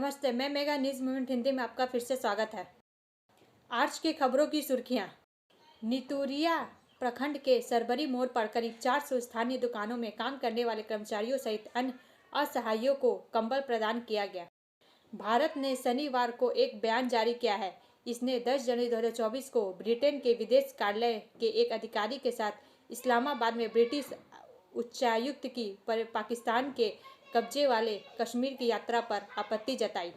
नमस्ते, मैं mega news movement Hindi में आपका फिर से स्वागत है। आज की खबरों की सुर्खियां। नितुरिया प्रखंड के सरबरी मोड़ पर करीब 400 स्थानीय दुकानों में काम करने वाले कर्मचारियों सहित अन्य असहायों को कंबल प्रदान किया गया। भारत ने शनिवार को एक बयान जारी किया है। इसने 10 जनवरी 2024 को ब्रिटेन के विदेश कार्यालय के एक अधिकारी के साथ इस्लामाबाद में ब्रिटिश उच्चायुक्त की पाकिस्तान के कब्जे वाले कश्मीर की यात्रा पर आपत्ति जताई।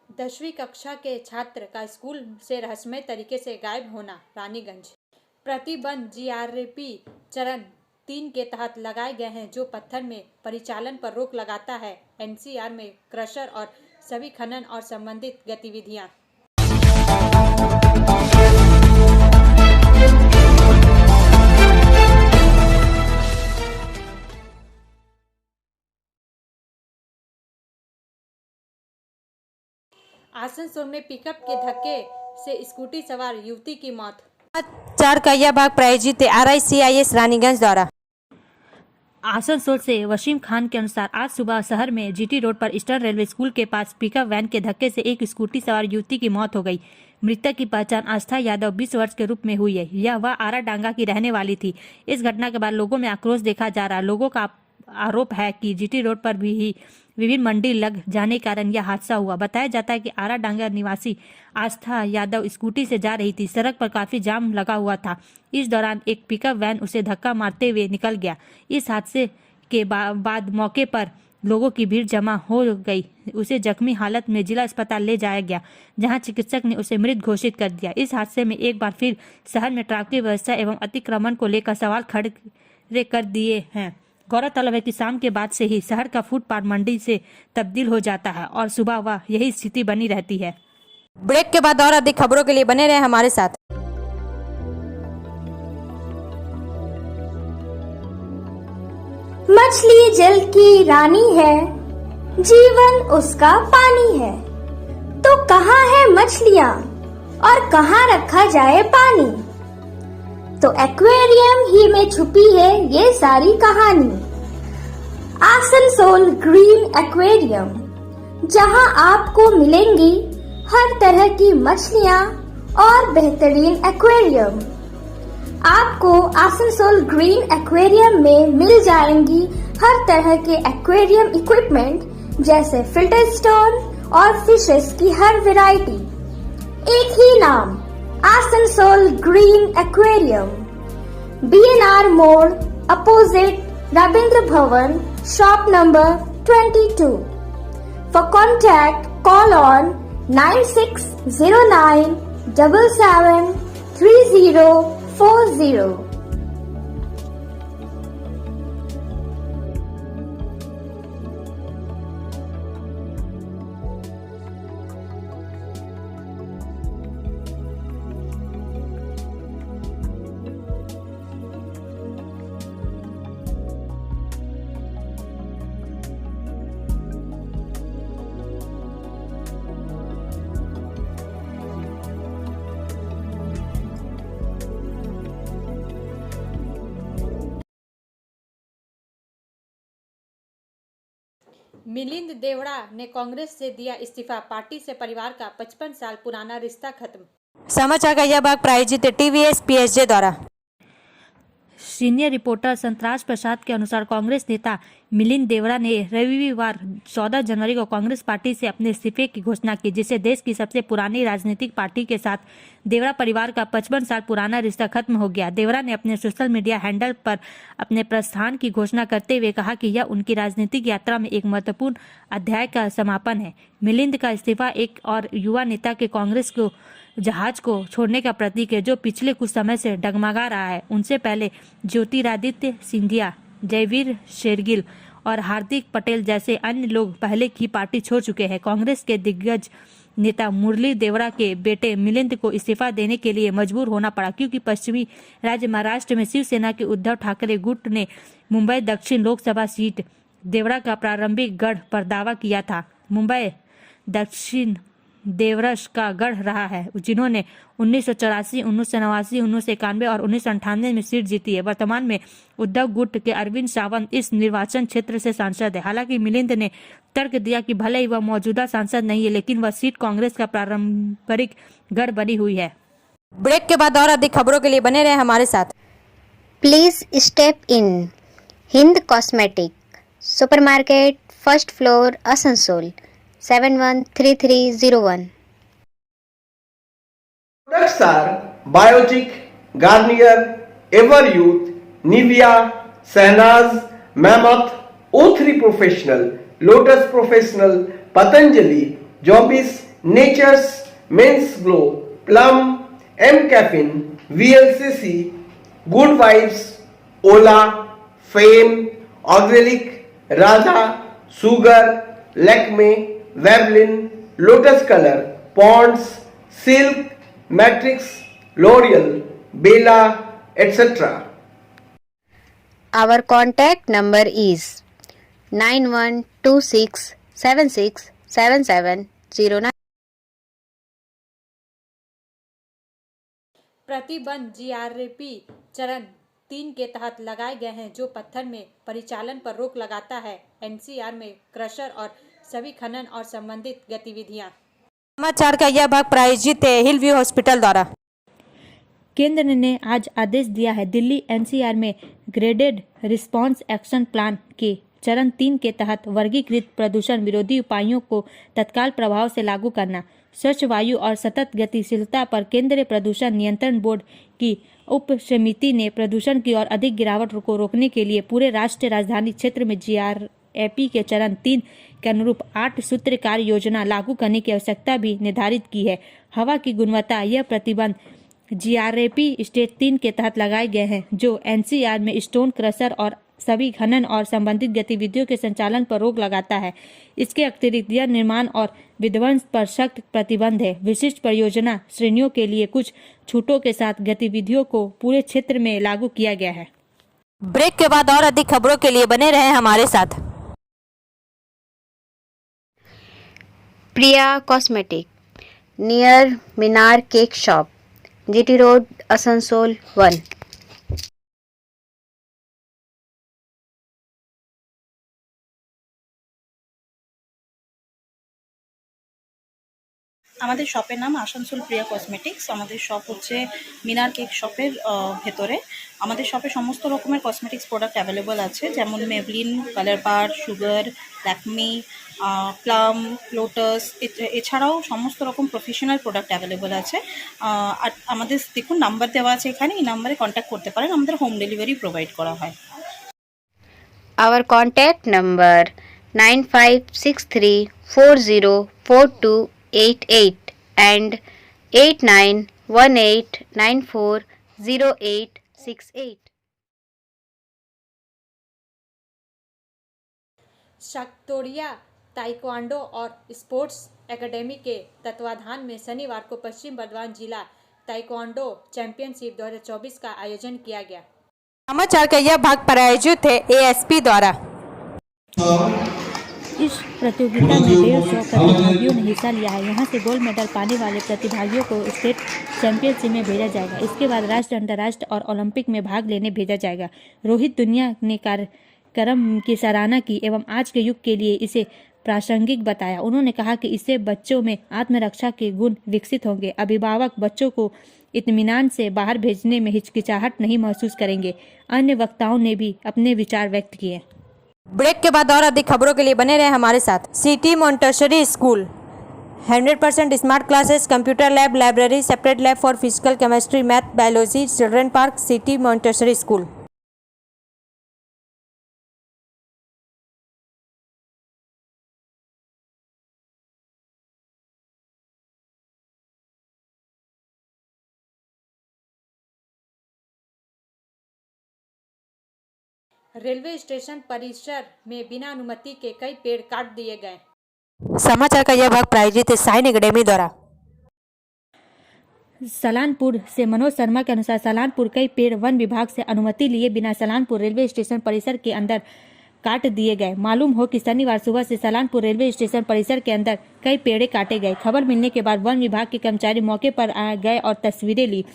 10वीं कक्षा के छात्र का स्कूल से रहस्यमय तरीके से गायब होना। रानीगंज प्रतिबंध जीआरपी चरण 3 के तहत लगाए गए हैं, जो पत्थर में परिचालन पर रोक लगाता है। एनसीआर में क्रशर और सभी खनन और संबंधित गतिविधियां। आसनसोल में पिकअप के धक्के से स्कूटी सवार युवती की मौत। 4 कहिया भाग प्रायोजित RICIS रानीगंज द्वारा। आसनसोल से वसीम खान के अनुसार आज सुबह शहर में जीटी रोड पर ईस्टर्न रेलवे स्कूल के पास पिकअप वैन के धक्के से एक स्कूटी सवार युवती की मौत हो गई। मृतक की पहचान आस्था यादव 20 वर्ष के रूप में हुई है। वह आरा डांगा की रहने वाली थी। इस घटना के बाद लोगों में आक्रोश देखा जा रहा। लोगों का आरोप है कि जीटी रोड पर भी विभिन्न मंडी लग जाने के कारण यह हादसा हुआ। बताया जाता है कि आरा डांगा निवासी आस्था यादव स्कूटी से जा रही थी। सड़क पर काफी जाम लगा हुआ था। इस दौरान एक पिकअप वैन उसे धक्का मारते हुए निकल गया। इस हादसे के बाद मौके पर लोगों की भीड़ जमा हो गई। उसे जख्मी हालत में जिला अस्पताल ले जाया गया, जहां चिकित्सक ने उसे मृत घोषित कर दिया। इस हादसे में एक बार फिर शहर में ट्रैफिक व्यवस्था एवं अतिक्रमण को लेकर सवाल खड़े कर दिए हैं। गौरतलब है कि शाम के बाद से ही शहर का फुटपाथ मंडी से तब्दील हो जाता है और सुबह वह यही स्थिति बनी रहती है। ब्रेक के बाद और अधिक खबरों के लिए बने रहे हमारे साथ। मछली जल की रानी है, जीवन उसका पानी है। तो कहाँ है मछलियाँ और कहाँ रखा जाए पानी? तो एक्वेरियम ही में छुपी है ये सारी कहानी। आसनसोल ग्रीन एक्वेरियम, जहां आपको मिलेंगी हर तरह की मछलियां और बेहतरीन एक्वेरियम। आपको आसनसोल ग्रीन एक्वेरियम में मिल जाएंगी हर तरह के एक्वेरियम इक्विपमेंट, जैसे फिल्टर स्टोन और फिशेस की हर वैरायटी। एक ही नाम, आसनसोल ग्रीन एक्वेरियम, BNR मोड़ opposite Rabindra Bhavan, shop number 22। For contact, call on 9609 77 3040। Milind Deora ने कांग्रेस से दिया इस्तीफा। पार्टी से परिवार का 55 साल पुराना रिश्ता खत्म। समाचार का यह भाग प्रायोजित TVS PSJ द्वारा। सीनियर रिपोर्टर संतराज प्रसाद के अनुसार कांग्रेस नेता मिलिंद देवड़ा ने रविवार 14 जनवरी को कांग्रेस पार्टी से अपने इस्तीफे की घोषणा की, जिससे देश की सबसे पुरानी राजनीतिक पार्टी के साथ देवड़ा परिवार का 55 साल पुराना रिश्ता खत्म हो गया। देवड़ा ने अपने सोशल मीडिया हैंडल पर अपने प्रस्थान की घोषणा करते हुए कहा कि यह उनकी राजनीतिक यात्रा में एक महत्वपूर्ण अध्याय का समापन है। मिलिंद का इस्तीफा एक और युवा नेता के कांग्रेस को जहाज को छोड़ने का प्रतीक है, जो पिछले कुछ समय से डगमगा रहा है। उनसे पहले ज्योतिरादित्य सिंधिया, जयवीर शेरगिल और हार्दिक पटेल जैसे अन्य लोग पहले की पार्टी छोड़ चुके हैं। कांग्रेस के दिग्गज नेता मुरली देवड़ा के बेटे मिलिंद को इस्तीफा देने के लिए मजबूर होना पड़ा, क्योंकि पश्चिमी राज्य महाराष्ट्र में शिवसेना के उद्धव ठाकरे गुट ने मुंबई दक्षिण लोकसभा सीट देवड़ा का प्रारंभिक गढ़ पर दावा किया था। मुंबई दक्षिण देवरस का गढ़ रहा है, जिन्होंने 1984, 1989, 1991 और 1998 में सीट जीती है। वर्तमान में उद्धव गुट के अरविंद सावंत इस निर्वाचन क्षेत्र से सांसद है। हालांकि मिलिंद ने तर्क दिया कि भले ही वह मौजूदा सांसद नहीं है, लेकिन वह सीट कांग्रेस का पारंपरिक गढ़ बनी हुई है। ब्रेक के बाद और अधिक खबरों के लिए बने रहे हमारे साथ। Please step in. Hind Cosmetic, Supermarket, First Floor, Asansol, 713301. Products are Biotic, Garnier, Ever Youth, Nivea, Sahnaz, Mammoth, O3 Professional, Lotus Professional, Patanjali, Jobis, Nature's, Men's Glow, Plum, M Caffeine, VLCC, Good Vibes, Ola, Fame, Organic, Radha, Sugar, Lakme, Veblen, Lotus Color, Ponds, Silk, Matrix, L'Oreal, Bella, etc. Our contact number is 9126767709. प्रतिबंध GRP चरण 3 के तहत लगाए गए हैं, जो पत्थर में परिचालन पर रोक लगाता है। एनसीआर में क्रशर और सभी खनन और संबंधित गतिविधियां। समाचार का यह भाग प्रायोजित है हिल व्यू हॉस्पिटल द्वारा। केंद्र ने आज आदेश दिया है दिल्ली एनसीआर में ग्रेडेड रिस्पांस एक्शन प्लान के चरण 3 के तहत वर्गीकृत प्रदूषण विरोधी उपायों को तत्काल प्रभाव से लागू करना। स्वच्छ वायु और सतत गतिशीलता पर केंद्रीय प्रदूषण नियंत्रण बोर्ड की उप समिति ने प्रदूषण की और अधिक गिरावट को रोकने के लिए पूरे राष्ट्रीय राजधानी क्षेत्र में जीआरएपी के चरण 3 के अनुरूप 8 सूत्र कार्य योजना लागू करने की आवश्यकता भी निर्धारित की है। हवा की गुणवत्ता यह प्रतिबंध जीआरएपी स्टेज 3 के तहत लगाए गए हैं, जो एनसीआर में स्टोन क्रशर और सभी खनन और संबंधित गतिविधियों के संचालन पर रोक लगाता है। इसके अतिरिक्त यह निर्माण और विध्वंस पर सख्त प्रतिबंध है। विशिष्ट परियोजना श्रेणियों के लिए कुछ छूटों के साथ गतिविधियों को पूरे क्षेत्र में लागू किया गया है। ब्रेक के बाद और अधिक खबरों के लिए बने रहे हमारे साथ। Priya Cosmetic, near Minar Cake Shop, GT Road, Asansol 1. আমাদের শপের নাম আসানসোল প্রিয়া কসমেটিক্স। আমাদের শপ হচ্ছে মিনার কেক শপের ভেতরে। আমাদের শপে সমস্ত রকমের কসমেটিক্স প্রোডাক্ট অ্যাভেলেবল আছে, যেমন মেবলিন, কালার বার, সুগার, ল্যাকমি, প্লাম, লোটাস, এছাড়াও সমস্ত রকম প্রফেশনাল প্রোডাক্ট অ্যাভেলেবল আছে। আর আমাদের দেখুন নাম্বার দেওয়া আছে এখানে, এই নাম্বারে কন্ট্যাক্ট করতে পারেন। আমাদের হোম ডেলিভারি প্রোভাইড করা হয়। Our contact number 9563404288 and 8918940868. शक्तोरिया taekwondo और स्पोर्ट्स एकेडमी के तत्वाधान में शनिवार को पश्चिम बर्धमान जिला ताइक्वांडो चैंपियनशिप 2024 का आयोजन किया गया। समाचार का यह भाग प्रायोजित है एएसपी द्वारा। इस प्रतियोगिता में 150 प्रतिभागियों ने हिस्सा लिया है। यहाँ से गोल्ड मेडल पाने वाले प्रतिभागियों को स्टेट चैंपियनशिप में भेजा जाएगा। इसके बाद राष्ट्रीय, अंतर्राष्ट्रीय और ओलंपिक में भाग लेने भेजा जाएगा। रोहित दुनिया ने कार्यक्रम की सराहना की एवं आज के युग के लिए इसे प्रासंगिक बताया। उन्होंने कहा कि इससे बच्चों में आत्मरक्षा के गुण विकसित होंगे। अभिभावक बच्चों को इत्मीनान से बाहर भेजने में हिचकिचाहट नहीं महसूस करेंगे। अन्य वक्ताओं ने भी अपने विचार व्यक्त किए। ब्रेक के बाद और अधिक खबरों के लिए बने रहे हमारे साथ। City Montessori school 100% smart classes, computer lab, library, separate lab for physical, chemistry, math, biology, children park, city Montessori school. Railway station परिसर में बिना अनुमति के कई पेड़ काट दिए गए। समाचार का यह भाग प्रायोजित है साइन एकेडमी द्वारा। सलानपुर से मनोज शर्मा के अनुसार सलानपुर कई पेड़ वन विभाग से अनुमति लिए बिना सलानपुर रेलवे स्टेशन परिसर के अंदर काट दिए गए। मालूम हो कि शनिवार सुबह से सलानपुर रेलवे स्टेशन परिसर के अंदर कई पेड़ काटे गए। खबर मिलने के बाद वन विभाग के कर्मचारी मौके पर आ गए और तस्वीरें ली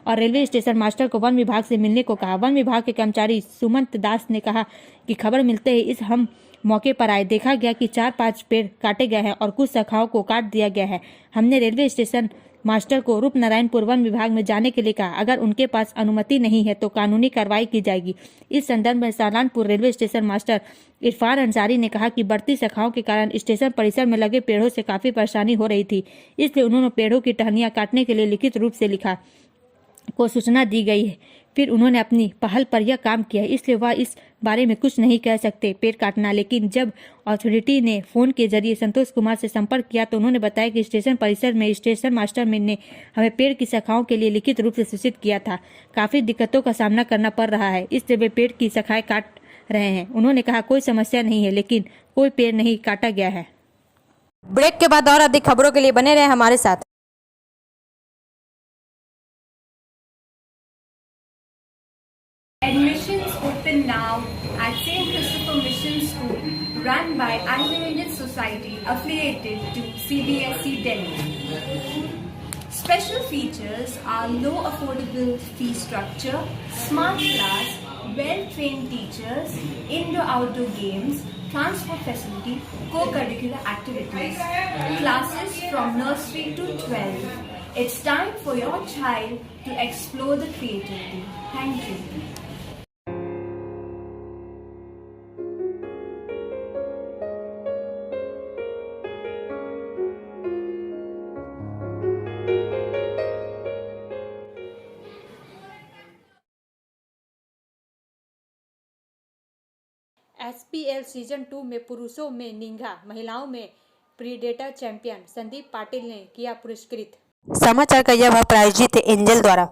और रेलवे स्टेशन मास्टर को वन विभाग से मिलने को कहा। वन विभाग के कर्मचारी सुमंत दास ने कहा कि खबर मिलते ही हम मौके पर आए। देखा गया कि 4-5 पेड़ काटे गए हैं और कुछ शाखाओं को काट दिया गया है। हमने रेलवे स्टेशन मास्टर को रूपनारायणपुर वन विभाग में जाने के लिए कहा। अगर उनके पास अनुमति नहीं है तो कानूनी कार्रवाई की जाएगी। इस संदर्भ में Salanpur railway station master Irfan Ansari ने कहा कि बढ़ती शाखाओं के कारण स्टेशन परिसर में लगे पेड़ों से काफी परेशानी हो रही थी, इसलिए उन्होंने पेड़ों की टहनियां काटने के लिए लिखित रूप से लिखा को सूचना दी गई है। फिर उन्होंने अपनी पहल पर यह काम किया है, इसलिए वह इस बारे में कुछ नहीं कह सकते पेड़ काटना। लेकिन जब अथॉरिटी ने फोन के जरिए संतोष कुमार से संपर्क किया तो उन्होंने बताया कि स्टेशन परिसर में स्टेशन मास्टर ने हमें पेड़ की शाखाओं के लिए लिखित रूप से सूचित किया था। काफी दिक्कतों का सामना करना पड़ रहा है, इसलिए वे पेड़ की शाखाएं काट रहे हैं। उन्होंने कहा कोई समस्या नहीं है, लेकिन कोई पेड़ नहीं काटा गया है। ब्रेक के बाद और अधिक खबरों के लिए बने रहे हमारे साथ। Admissions open now at St. Christopher Mission School, run by Anglo-Indian Society affiliated to CBSE Delhi. Special features are low affordable fee structure, smart class, well-trained teachers, indoor-outdoor games, transport facility, co-curricular activities, classes from nursery to 12. It's time for your child to explore the creativity. Thank you. SPL season 2 में पुरुषों में निंगा, महिलाओं में predator champion Sandeep Patil ने किया पुरस्कृत। समाचार का यह भाग प्रायोजित है एंजल द्वारा।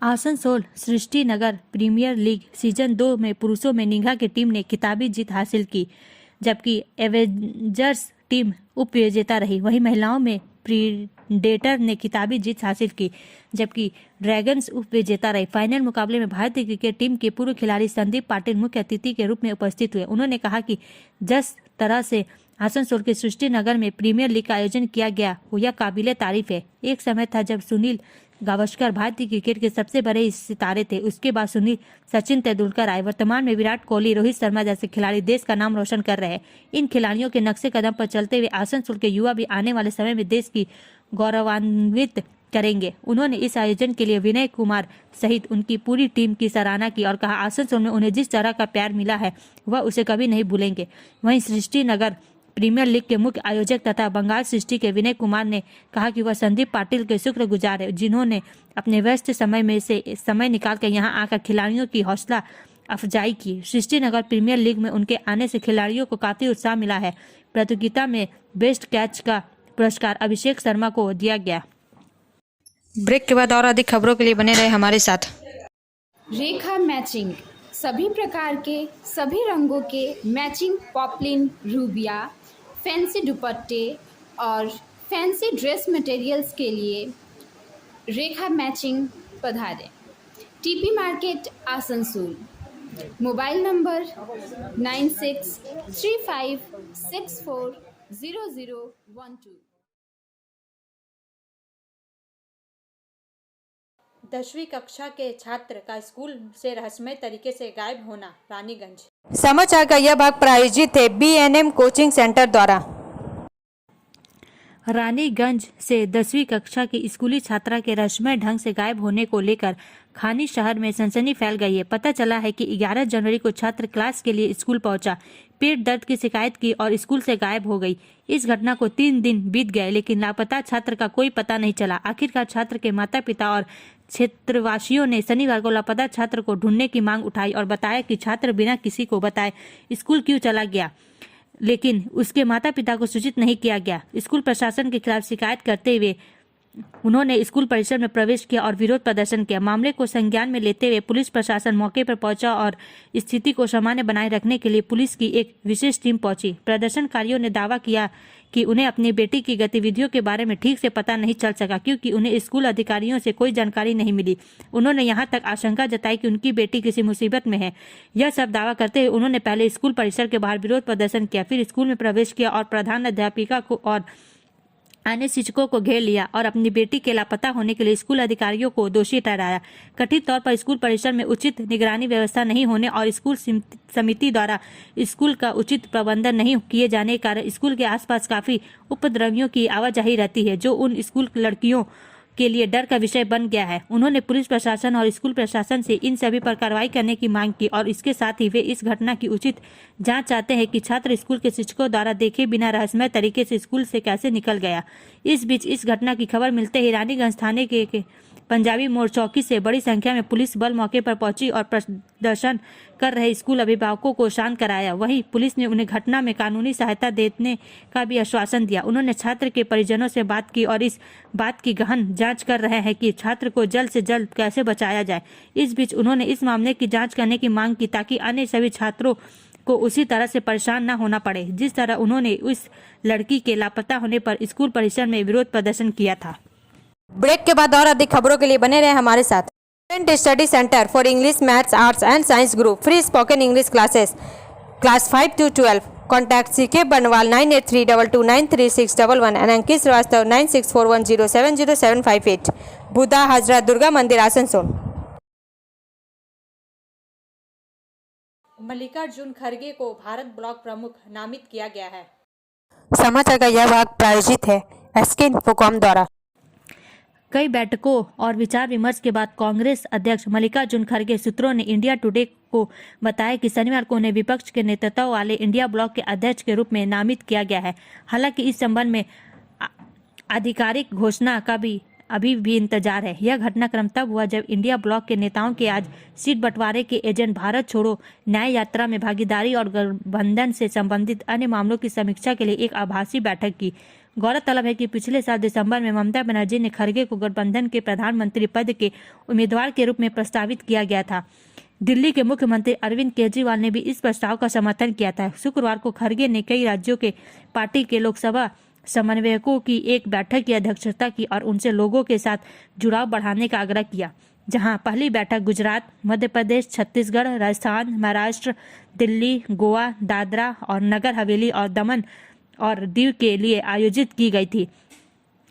आसनसोल सृष्टि नगर प्रीमियर लीग सीजन 2 में पुरुषों में निंगा की टीम ने खिताबी जीत हासिल की, जबकि एवेंजर्स टीम उप विजेता रही। वहीं महिलाओं में प्रीडेटर ने खिताबी जीत हासिल की, जबकि ड्रैगन्स उप विजेता रही। फाइनल मुकाबले में भारतीय क्रिकेट टीम के पूर्व खिलाड़ी संदीप पाटिल मुख्य अतिथि के रूप में उपस्थित हुए। उन्होंने कहा कि जिस तरह से आसनसोल के सृष्टि नगर में प्रीमियर लीग का आयोजन किया गया वो यह काबिले तारीफ है। एक समय था जब सुनील गावस्कर भारतीय क्रिकेट के सबसे बड़े सितारे थे। उसके बाद सुनील, सचिन तेंदुलकर आए। वर्तमान में विराट कोहली, रोहित शर्मा जैसे खिलाड़ी देश का नाम रोशन कर रहे हैं। इन खिलाड़ियों के नक्शे कदम पर चलते हुए आसनसोल के युवा भी आने वाले समय में देश की गौरवान्वित करेंगे। उन्होंने इस आयोजन के लिए विनय कुमार सहित उनकी पूरी टीम की सराहना की और कहा आसनसोल में उन्हें जिस तरह का प्यार मिला है वह उसे कभी नहीं भूलेंगे। वहीं सृष्टि नगर प्रीमियर लीग के मुख्य आयोजक तथा बंगाल सृष्टि के विनय कुमार ने कहा कि वह संदीप पाटिल के शुक्रगुजार है, जिन्होंने अपने व्यस्त समय में से समय निकालकर यहां आकर खिलाड़ियों की हौसला अफजाई की। सृष्टि नगर प्रीमियर लीग में उनके आने से खिलाड़ियों को काफी उत्साह मिला है। प्रतियोगिता में बेस्ट कैच का पुरस्कार अभिषेक शर्मा को दिया गया। ब्रेक के बाद और अधिक खबरों के लिए बने रहे हमारे साथ। रेखा मैचिंग, सभी प्रकार के सभी रंगों के मैचिंग पॉपलिन, रूबिया, फैंसी दुपट्टे और फैंसी ड्रेस मटेरियल्स के लिए रेखा मैचिंग पधारें। TP market Asansol. Mobile number 9635640012। 10वीं कक्षा के छात्र का स्कूल से रहस्यमय तरीके से गायब होना, रानीगंज। समाचार का यह भाग प्रायोजित है BNM कोचिंग सेंटर द्वारा। रानीगंज से 10वीं कक्षा की स्कूली छात्रा के रहस्यमय ढंग से गायब होने को लेकर खानी शहर में सनसनी फैल गई है। पता चला है कि 11 जनवरी को छात्र क्लास के लिए स्कूल पहुंचा, पेट दर्द की शिकायत की और स्कूल से गायब हो गई। इस घटना को 3 दिन बीत गए, लेकिन लापता छात्र का कोई पता नहीं चला। आखिरकार छात्र के माता पिता और क्षेत्रवासियों ने शनिवार को लापता छात्र को ढूंढने की मांग उठाई और बताया कि छात्र बिना किसी को बताए स्कूल क्यों चला गया, लेकिन उसके माता पिता को सूचित नहीं किया गया। स्कूल प्रशासन के खिलाफ शिकायत करते हुए उन्होंने स्कूल परिसर में प्रवेश किया और विरोध प्रदर्शन किया। मामले को संज्ञान में लेते हुए पुलिस प्रशासन मौके पर पहुंचा और स्थिति को सामान्य बनाए रखने के लिए पुलिस की एक विशेष टीम पहुंची। प्रदर्शनकारियों ने दावा किया कि उन्हें अपनी बेटी की गतिविधियों के बारे में ठीक से पता नहीं चल सका, क्योंकि उन्हें स्कूल अधिकारियों से कोई जानकारी नहीं मिली। उन्होंने यहाँ तक आशंका जताई कि उनकी बेटी किसी मुसीबत में है। यह सब दावा करते हुए उन्होंने पहले स्कूल परिसर के बाहर विरोध प्रदर्शन किया, फिर स्कूल में प्रवेश किया और प्रधान अध्यापिका को और आने शिक्षकों को घेर लिया और अपनी बेटी के लापता होने के लिए स्कूल अधिकारियों को दोषी ठहराया। कथित तौर पर स्कूल परिसर में उचित निगरानी व्यवस्था नहीं होने और स्कूल समिति द्वारा स्कूल का उचित प्रबंधन नहीं किए जाने के कारण स्कूल के आसपास काफी उपद्रवियों की आवाजाही रहती है, जो उन स्कूल लड़कियों के लिए डर का विषय बन गया है। उन्होंने पुलिस प्रशासन और स्कूल प्रशासन से इन सभी पर कार्रवाई करने की मांग की और इसके साथ ही वे इस घटना की उचित जांच चाहते हैं कि छात्र स्कूल के शिक्षकों द्वारा देखे बिना रहस्यमय तरीके से स्कूल से कैसे निकल गया। इस बीच इस घटना की खबर मिलते ही रानीगंज थाने के पंजाबी मोड़ चौकी से बड़ी संख्या में पुलिस बल मौके पर पहुंची और प्रदर्शन कर रहे स्कूल अभिभावकों को शांत कराया। वहीं पुलिस ने उन्हें घटना में कानूनी सहायता देने का भी आश्वासन दिया। उन्होंने छात्र के परिजनों से बात की और इस बात की गहन जांच कर रहे हैं कि छात्र को जल्द से जल्द कैसे बचाया जाए। इस बीच उन्होंने इस मामले की जाँच करने की मांग की ताकि अन्य सभी छात्रों को उसी तरह से परेशान न होना पड़े जिस तरह उन्होंने उस लड़की के लापता होने पर स्कूल परिसर में विरोध प्रदर्शन किया था। ब्रेक के बाद और अधिक खबरों के लिए बने रहे हमारे साथ। Student study centre for English, maths, arts and science group, free spoken English classes, class 5 to 12। Contact CK Banwal 9832293611 and अंकित श्रीवास्तव 9641070758। बुधा हजरत दुर्गा मंदिर, आसनसोल। मल्लिकार्जुन खड़गे को भारत ब्लॉक प्रमुख नामित किया गया है। समाचार का यह भाग प्रायोजित है एसके इन्फोकॉम द्वारा। कई बैठकों और विचार विमर्श के बाद कांग्रेस अध्यक्ष मल्लिकार्जुन खड़गे सूत्रों ने इंडिया टुडे को बताया कि शनिवार को उन्हें विपक्ष के नेतृत्व वाले इंडिया ब्लॉक के अध्यक्ष के रूप में नामित किया गया है। हालांकि इस संबंध में आधिकारिक घोषणा का भी अभी भी इंतजार है। यह घटनाक्रम तब हुआ जब इंडिया ब्लॉक के नेताओं के आज सीट बंटवारे के एजेंट भारत छोड़ो न्याय यात्रा में भागीदारी और गठबंधन से संबंधित अन्य मामलों की समीक्षा के लिए एक आभासी बैठक की। गौरतलब है कि पिछले साल दिसंबर में ममता बनर्जी ने खड़गे को गठबंधन के प्रधानमंत्री पद के उम्मीदवार के रूप में प्रस्तावित किया गया था। दिल्ली के मुख्यमंत्री अरविंद केजरीवाल ने भी इस प्रस्ताव का समर्थन किया था। शुक्रवार को खड़गे ने कई राज्यों के पार्टी के लोकसभा समन्वयकों की एक बैठक की अध्यक्षता की और उनसे लोगों के साथ जुड़ाव बढ़ाने का आग्रह किया। जहां पहली बैठक गुजरात, मध्य प्रदेश, छत्तीसगढ़, राजस्थान, महाराष्ट्र, दिल्ली, गोवा, दादरा और नगर हवेली और दमन और दीव के लिए आयोजित की गई थी।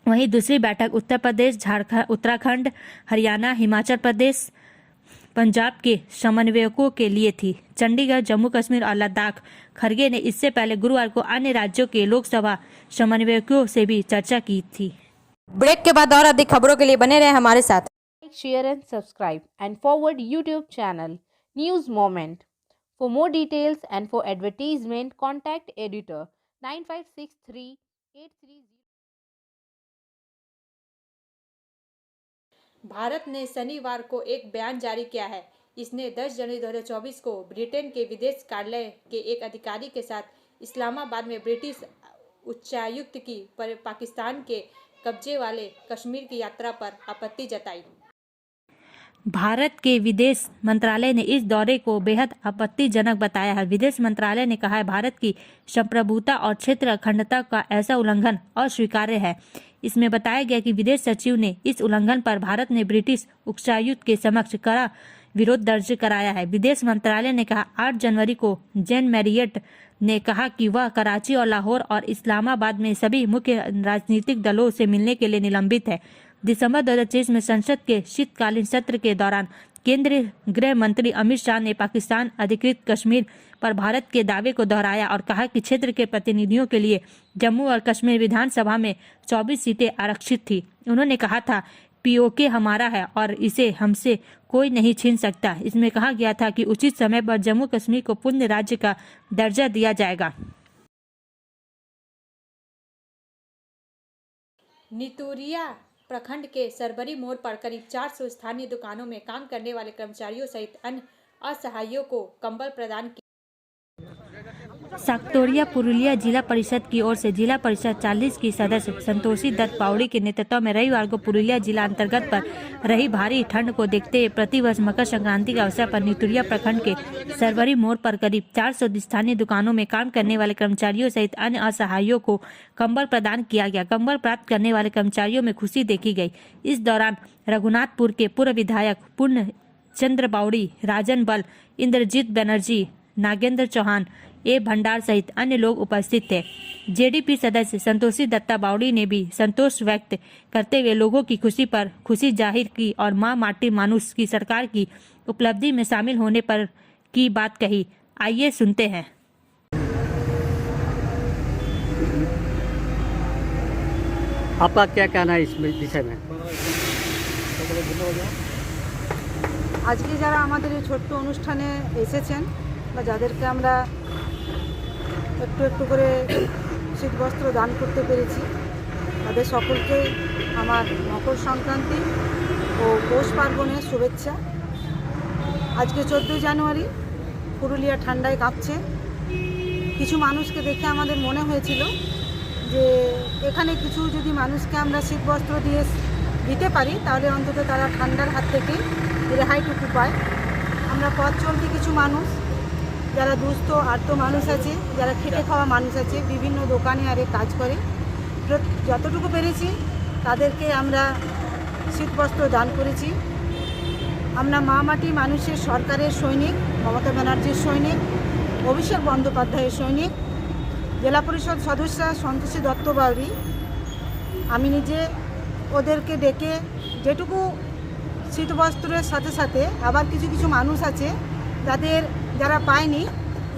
वहीं दूसरी बैठक उत्तर प्रदेश, झारखंड, उत्तराखंड, हरियाणा, हिमाचल प्रदेश, पंजाब के समन्वयकों के लिए थी। चंडीगढ़, जम्मू कश्मीर और लद्दाख। खड़गे ने इससे पहले गुरुवार को अन्य राज्यों के लोकसभा समन्वयकों से भी चर्चा की थी। ब्रेक के बाद और अधिक खबरों के लिए बने रहे हमारे साथ। Share and subscribe and forward YouTube channel News Moment. For more details and for advertisement, contact editor 956383. Bharat ने शनिवार को एक बयान जारी किया है। इसने 10 जनवरी 2024 को ब्रिटेन के विदेश कार्यालय के एक अधिकारी के साथ इस्लामाबाद में ब्रिटिश उच्चायुक्त की पाकिस्तान के कब्जे वाले कश्मीर की यात्रा पर आपत्ति जताई। भारत के विदेश मंत्रालय ने इस दौरे को बेहद आपत्तिजनक बताया है। विदेश मंत्रालय ने कहा है भारत की संप्रभुता और क्षेत्र अखंडता का ऐसा उल्लंघन अस्वीकार्य है। इसमें बताया गया कि विदेश सचिव ने इस उल्लंघन पर भारत ने ब्रिटिश उच्चायुक्त के समक्ष कड़ा विरोध दर्ज कराया है। विदेश मंत्रालय ने कहा 8 जनवरी को जैन मैरियट ने कहा कि वह कराची और लाहौर और इस्लामाबाद में सभी मुख्य राजनीतिक दलों से मिलने के लिए निलंबित है। दिसंबर 2023 में संसद के शीतकालीन सत्र के दौरान केंद्रीय गृह मंत्री अमित शाह ने पाकिस्तान अधिकृत कश्मीर पर भारत के दावे को दोहराया और कहा कि क्षेत्र के प्रतिनिधियों के लिए जम्मू और कश्मीर विधानसभा में 24 सीटें आरक्षित थी। उन्होंने कहा था पीओके हमारा है और इसे हमसे कोई नहीं छीन सकता। इसमें कहा गया था कि उचित समय पर जम्मू कश्मीर को पूर्ण राज्य का दर्जा दिया जाएगा। नितूरिया प्रखंड के सरबरी मोड़ पर करीब 400 स्थानीय दुकानों में काम करने वाले कर्मचारियों सहित अन्य असहायों को कंबल प्रदान किया। साक्तोरिया पुरुलिया जिला परिषद की ओर से जिला परिषद 40 की सदस्य संतोषी दत्त पावड़ी के नेतृत्व में रविवार को पुरुलिया जिला अंतर्गत पर रही भारी ठंड को देखते हुए प्रतिवर्ष मकर संक्रांति के अवसर पर नितूरिया प्रखंड के सरबरी मोड़ पर करीब 400 स्थानीय दुकानों में काम करने वाले कर्मचारियों सहित अन्य असहायों को कंबल प्रदान किया गया। कंबल प्राप्त करने वाले कर्मचारियों में खुशी देखी गई। इस दौरान रघुनाथपुर के पूर्व विधायक पूर्ण चंद्र बावड़ी, राजन बल, इंद्रजीत बनर्जी, नागेंद्र चौहान, ए भंडार सहित अन्य लोग उपस्थित थे। जेडीपी सदस्य संतोषी दत्ता बावड़ी ने भी संतोष व्यक्त करते हुए लोगों की खुशी पर खुशी जाहिर की और मां माटी मानुष की सरकार की उपलब्धि में शामिल होने पर की बात कही। आइए सुनते हैं। आपका क्या कहना है इस विषय में? আজকে যারা আমাদের এই ছোট্ট অনুষ্ঠানে এসেছেন বা যাদেরকে আমরা একটু একটু করে শীতবস্ত্র দান করতে পেরেছি, তাদের সকলকে আমার মকর সংক্রান্তি ও পৌষ পার্বণের শুভেচ্ছা। আজকে 14 জানুয়ারি, পুরুলিয়া ঠান্ডায় কাঁপছে। কিছু মানুষকে দেখে আমাদের মনে হয়েছিল যে এখানে কিছু যদি মানুষকে আমরা শীতবস্ত্র দিয়ে দিতে পারি তাহলে অন্তত তারা ঠান্ডার হাত থেকে রেহাইটুকু পায়। আমরা পথ চলতি কিছু মানুষ, যারা দুস্থ আর্ত মানুষ আছে, যারা খেটে খাওয়া মানুষ আছে, বিভিন্ন দোকানে আরে কাজ করে, যতটুকু পেরেছি তাদেরকে আমরা শীতবস্ত্র দান করেছি। আমরা মা মাটি মানুষের সরকারের সৈনিক, মমতা ব্যানার্জির সৈনিক, অভিষেক বন্দ্যোপাধ্যায়ের সৈনিক, জেলা পরিষদ সদস্য সন্তোষী দত্ত বাউরি, আমি নিজে ওদেরকে ডেকে যেটুকু শীতবস্ত্রের সাথে সাথে আবার কিছু কিছু মানুষ আছে যারা পায়নি,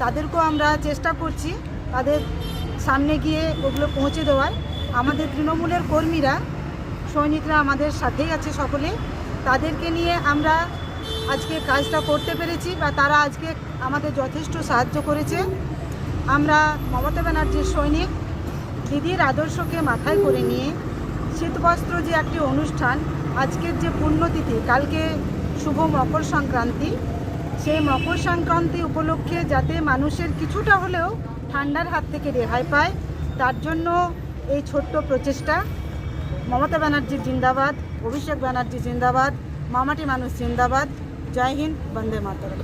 তাদেরকেও আমরা চেষ্টা করছি তাদের সামনে গিয়ে ওগুলো পৌঁছে দেওয়ার। আমাদের তৃণমূলের কর্মীরা, সৈনিকরা আমাদের সাথেই আছে সকলে, তাদেরকে নিয়ে আমরা আজকে কাজটা করতে পেরেছি বা তারা আজকে আমাদের যথেষ্ট সাহায্য করেছে। আমরা মমতা ব্যানার্জির সৈনিক দিদির আদর্শকে মাথায় করে নিয়ে শীতবস্ত্র যে একটি অনুষ্ঠান, আজকের যে পুণ্যতিথি, কালকে শুভ মকর সংক্রান্তি, সেই মকর সংক্রান্তি উপলক্ষে যাতে মানুষের কিছুটা হলেও ঠান্ডার হাত থেকে রেহাই পায়, তার জন্য এই ছোট্ট প্রচেষ্টা। মমতা ব্যানার্জি জিন্দাবাদ, অভিষেক ব্যানার্জি জিন্দাবাদ, মামাটি মানুষ জিন্দাবাদ। जय हिंद, वंदे मातरम।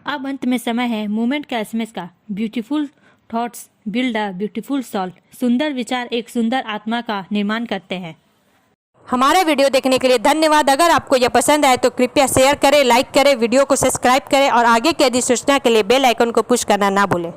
अब अंत में समय है मूवमेंट का एसएमएस का। Beautiful thoughts build a beautiful soul. सुंदर विचार एक सुंदर आत्मा का निर्माण करते हैं। हमारा वीडियो देखने के लिए धन्यवाद। अगर आपको यह पसंद आए तो कृपया शेयर करें, लाइक करें, वीडियो को सब्सक्राइब करें और आगे की अधिसूचना के लिए बेल आइकन को पुश करना ना भूलें।